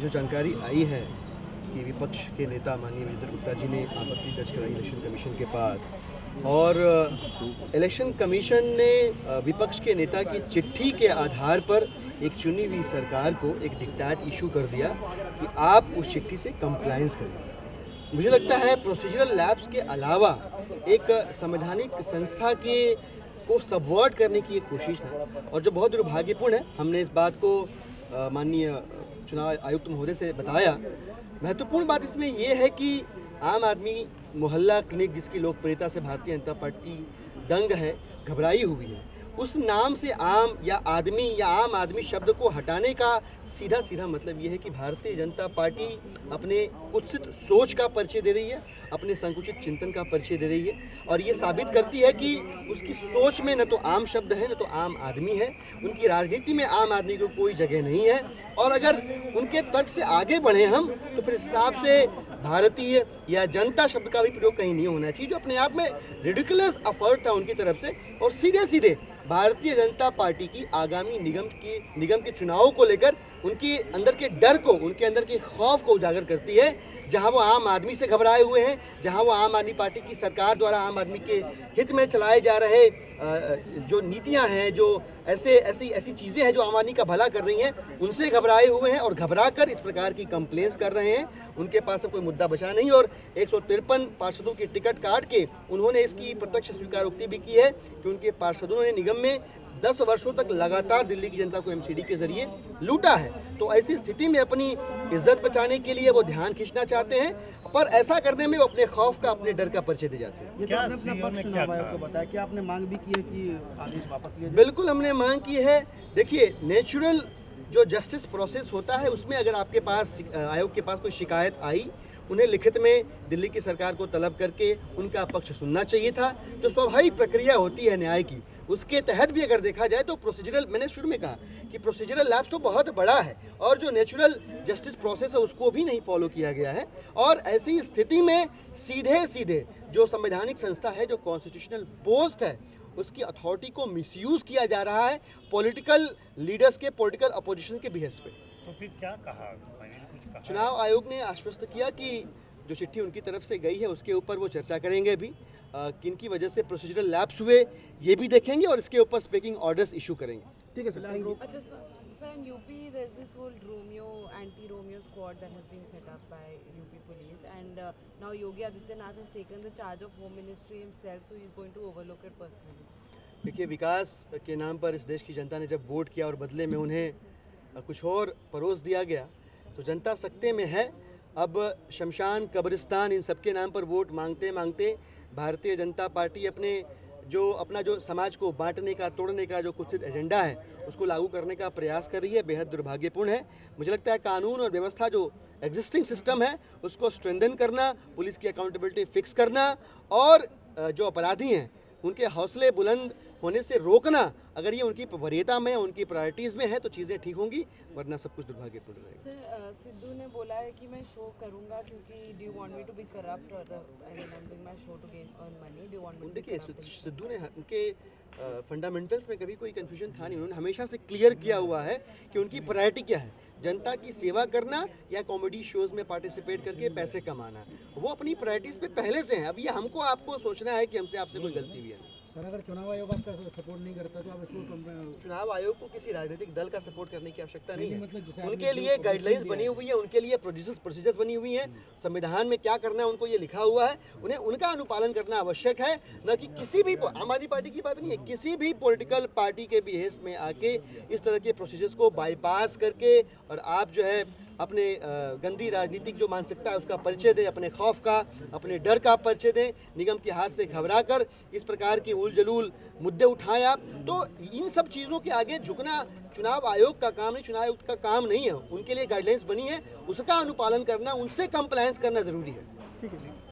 जो जानकारी आई है कि विपक्ष के नेता माननीय विजेंद्र गुप्ता जी ने आपत्ति दर्ज कराई इलेक्शन कमीशन के पास और इलेक्शन कमीशन ने विपक्ष के नेता की चिट्ठी के आधार पर एक चुनी हुई सरकार को एक डिक्टेट इशू कर दिया कि आप उस चिट्ठी से कंप्लायंस करें। मुझे लगता है प्रोसीजरल लैप्स के अलावा एक संवैधानिक संस्था के को सबवर्ट करने की एक कोशिश है और जो बहुत दुर्भाग्यपूर्ण है। हमने इस बात को माननीय चुनाव आयुक्त महोदय से बताया। महत्वपूर्ण बात इसमें यह है कि आम आदमी मोहल्ला क्लिनिक जिसकी लोकप्रियता से भारतीय जनता पार्टी दंग है, घबराई हुई है, उस नाम से आम या आम आदमी शब्द को हटाने का सीधा मतलब यह है कि भारतीय जनता पार्टी अपने कुत्सित सोच का परिचय दे रही है, अपने संकुचित चिंतन का परिचय दे रही है और ये साबित करती है कि उसकी सोच में न तो आम शब्द है न तो आम आदमी है। उनकी राजनीति में आम आदमी को कोई जगह नहीं है और अगर उनके तर्क से आगे बढ़े हम तो फिर इस हिसाब से भारतीय या जनता शब्द का भी प्रयोग कहीं नहीं होना चाहिए, जो अपने आप में रिडिकुलस एफर्ट था उनकी तरफ से और सीधे भारतीय जनता पार्टी की आगामी निगम के चुनावों को लेकर उनके अंदर के डर को, उनके अंदर के खौफ को उजागर करती है। जहां वो आम आदमी से घबराए हुए हैं, जहां वो आम आदमी पार्टी की सरकार द्वारा आम आदमी के हित में चलाए जा रहे जो नीतियां हैं, जो ऐसी चीज़ें हैं जो आम आदमी का भला कर रही हैं, उनसे घबराए हुए हैं और घबरा कर इस प्रकार की कंप्लेंट्स कर रहे हैं। उनके पास अब कोई मुद्दा बचा नहीं और 153 पार्षदों की टिकट काट के उन्होंने इसकी प्रत्यक्ष स्वीकारोक्ति भी की है कि उनके पार्षदों ने निगम में 10 वर्षों तक लगातार दिल्ली की जनता को एमसीडी के जरिए लूटा है। तो ऐसी स्थिति में अपनी इज्जत बचाने के लिए वो ध्यान खींचना चाहते हैं, पर ऐसा करने में वो अपने खौफ का, अपने डर का परिचय दे जाते हैं। क्या बताया कि आपने मांग भी की है कि आदेश वापस लिया जाए? बिल्कुल हमने मांग की है। देखिए, नेचुरल जो जस्टिस प्रोसेस होता है उसमें अगर आपके पास आयोग के पास कोई शिकायत आई, उन्हें लिखित में दिल्ली की सरकार को तलब करके उनका पक्ष सुनना चाहिए था। जो स्वाभाविक प्रक्रिया होती है न्याय की, उसके तहत भी अगर देखा जाए तो प्रोसीजरल, मैंने शुरू में कहा कि प्रोसीजरल लैप्स तो बहुत बड़ा है और जो नेचुरल जस्टिस प्रोसेस है उसको भी नहीं फॉलो किया गया है। और ऐसी स्थिति में सीधे जो संवैधानिक संस्था है, जो कॉन्स्टिट्यूशनल पोस्ट है, उसकी अथॉरिटी को मिसयूज किया जा रहा है पॉलिटिकल लीडर्स के, पॉलिटिकल अपोजिशन के बिहेस पे। तो फिर क्या कहा? चुनाव आयोग ने आश्वस्त किया कि जो चिट्ठी उनकी तरफ से गई है उसके ऊपर वो चर्चा करेंगे भी, किन की वजह से प्रोसीजरल लैप्स हुए ये भी देखेंगे और इसके ऊपर स्पीकिंग ऑर्डर्स इशू करेंगे। ठीक है सर। अच्छा sir, in UP there's this whole anti-Romeo squad that has been set up by UP police and now Yogi Adityanath has taken the charge of home ministry himself, so he's going to overlook it personally. देखिए, विकास के नाम पर इस देश की जनता ने जब vote किया और बदले में उन्हें कुछ और परोस दिया गया तो जनता सकते में है। अब शमशान, कब्रिस्तान, इन सबके नाम पर वोट मांगते भारतीय जनता पार्टी अपना जो समाज को बांटने का, तोड़ने का जो कुत्सित एजेंडा है उसको लागू करने का प्रयास कर रही है। बेहद दुर्भाग्यपूर्ण है। मुझे लगता है कानून और व्यवस्था जो एग्जिस्टिंग सिस्टम है उसको स्ट्रेंथन करना, पुलिस की अकाउंटेबिलिटी फिक्स करना और जो अपराधी हैं उनके हौसले बुलंद होने से रोकना, अगर ये उनकी वरीयता में, उनकी प्रायोरिटीज़ में है तो चीज़ें ठीक होंगी, वरना सब कुछ दुर्भाग्यपूर्ण रहेगा। सर, सिद्धू ने बोला है कि मैं शो करूंगा क्योंकि do you want me to be corrupt और I am doing my show to gain earn money, do you want me. देखिए, सिद्धू ने उनके फंडामेंटल्स में कभी कोई कन्फ्यूजन था नहीं। उन्होंने हमेशा से क्लियर किया हुआ है कि उनकी प्रायोरिटी क्या है, जनता की सेवा करना या कॉमेडी शोज़ में पार्टिसिपेट करके पैसे कमाना। वो अपनी प्रायोरिटीज़ पे पहले से हैं। अब ये हमको आपको सोचना है कि हमसे आपसे कोई गलती हुई है। सर, अगर चुनाव आयोग आपका सपोर्ट नहीं करता तो आप इसको चुनाव आयोग को किसी राजनीतिक दल का सपोर्ट करने की आवश्यकता नहीं है। मतलब उनके लिए गाइडलाइंस बनी हुई है, उनके लिए प्रोसीजर्स बनी हुई हैं। संविधान में क्या करना है उनको ये लिखा हुआ है, उन्हें उनका अनुपालन करना आवश्यक है। न कि किसी भी, आम आदमी पार्टी की बात नहीं है, किसी भी पॉलिटिकल पार्टी के बिहेस में आके इस तरह के प्रोसीजर्स को बाईपास करके और आप जो है अपने गंदी राजनीतिक जो मानसिकता है उसका परिचय दें, अपने खौफ का, अपने डर का परिचय दें, निगम की हार से घबरा कर इस प्रकार के उलझलूल मुद्दे उठाएं आप, तो इन सब चीज़ों के आगे झुकना चुनाव आयोग का काम नहीं, चुनाव आयोग का काम नहीं है। उनके लिए गाइडलाइंस बनी है, उसका अनुपालन करना, उनसे कंप्लायंस करना ज़रूरी है। ठीक है।